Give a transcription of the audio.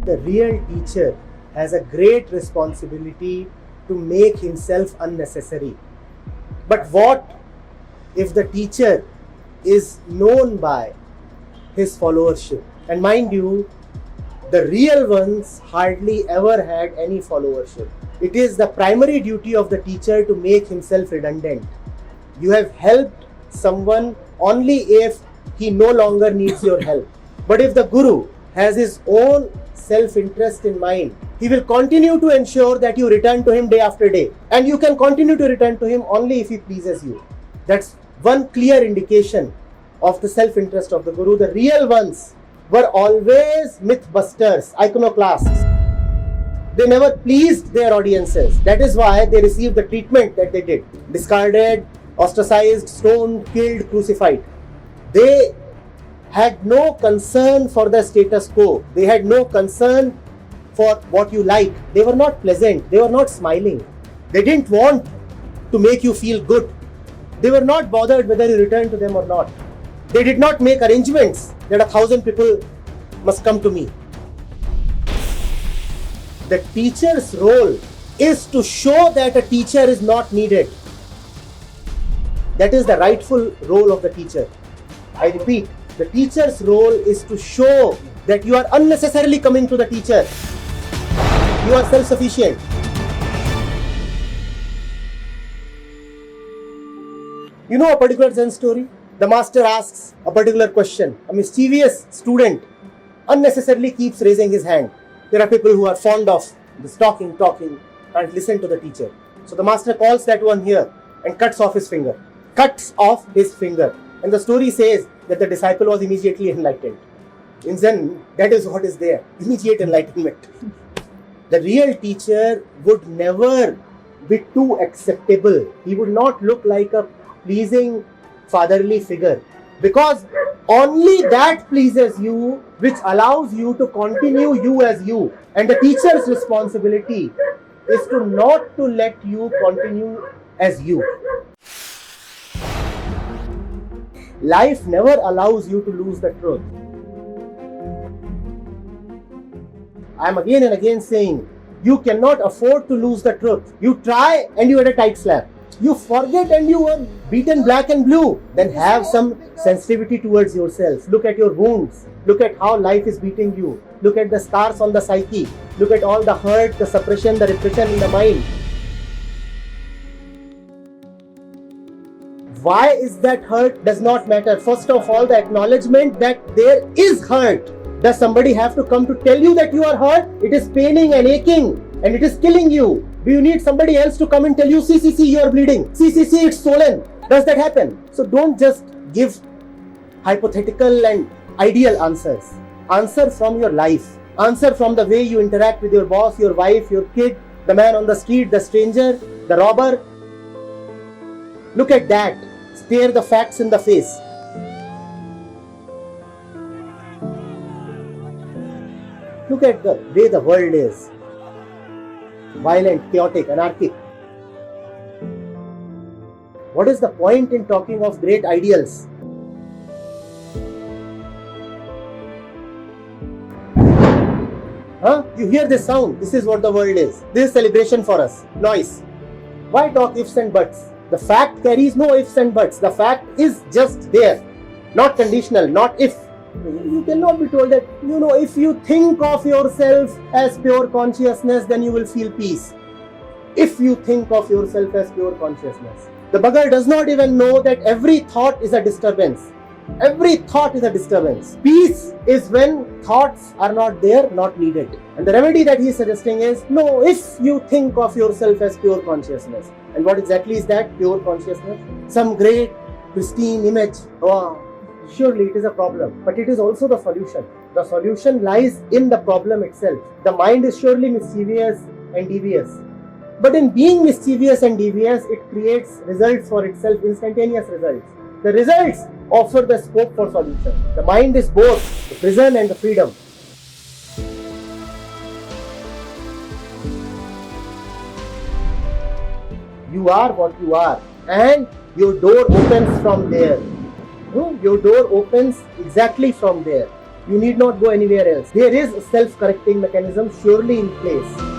The real teacher has a great responsibility to make himself unnecessary. But what if the teacher is known by his followership? And mind you, the real ones hardly ever had any followership. It is the primary duty of the teacher to make himself redundant. You have helped someone only if he no longer needs your help. But if the guru has his own self-interest in mind, he will continue to ensure that you return to him day after day. And you can continue to return to him only if he pleases you. That's one clear indication of the self-interest of the guru. The real ones were always mythbusters, iconoclasts. They never pleased their audiences. That is why they received the treatment that they did. Discarded, ostracized, stoned, killed, crucified. They had no concern for the status quo. They had no concern for what you like. They were not pleasant. They were not smiling. They didn't want to make you feel good. They were not bothered whether you return to them or not. They did not make arrangements that 1,000 people must come to me. The teacher's role is to show that a teacher is not needed. That is the rightful role of the teacher. I repeat, the teacher's role is to show that you are unnecessarily coming to the teacher. You are self-sufficient. You know a particular Zen story? The master asks a particular question. A mischievous student unnecessarily keeps raising his hand. There are people who are fond of this talking, and listen to the teacher. So the master calls that one here and cuts off his finger. And the story says that the disciple was immediately enlightened. In Zen, that is what is there. Immediate enlightenment. The real teacher would never be too acceptable. He would not look like a pleasing fatherly figure, because only that pleases you, which allows you to continue you as you. And the teacher's responsibility is to not to let you continue as you. Life never allows you to lose the truth. I am again and again saying, you cannot afford to lose the truth. You try and you had a tight slap. You forget and you were beaten black and blue. Then have some sensitivity towards yourself. Look at your wounds. Look at how life is beating you. Look at the scars on the psyche. Look at all the hurt, the suppression, the repression in the mind. Why is that hurt does not matter. First of all, the acknowledgement that there is hurt. Does somebody have to come to tell you that you are hurt? It is paining and aching and it is killing you. Do you need somebody else to come and tell you, see, you are bleeding. See, it's swollen. Does that happen? So don't just give hypothetical and ideal answers. Answer from your life. Answer from the way you interact with your boss, your wife, your kid, the man on the street, the stranger, the robber. Look at that. Stare the facts in the face. Look at the way the world is. Violent, chaotic, anarchic. What is the point in talking of great ideals? You hear this sound? This is what the world is. This is celebration for us. Noise. Why talk ifs and buts? The fact carries no ifs and buts. The fact is just there. Not conditional, not if. You cannot be told that, if you think of yourself as pure consciousness, then you will feel peace. If you think of yourself as pure consciousness. The bugger does not even know that every thought is a disturbance. Every thought is a disturbance. Peace is when thoughts are not there, not needed. And the remedy that he is suggesting is, no, if you think of yourself as pure consciousness. And what exactly is that pure consciousness? Some great, pristine image. Oh, surely it is a problem, but it is also the solution. The solution lies in the problem itself. The mind is surely mischievous and devious. But in being mischievous and devious, it creates results for itself, instantaneous results. The results offer the scope for solution. The mind is both the prison and the freedom. You are what you are, and your door opens from there. Your door opens exactly from there. You need not go anywhere else. There is a self-correcting mechanism surely in place.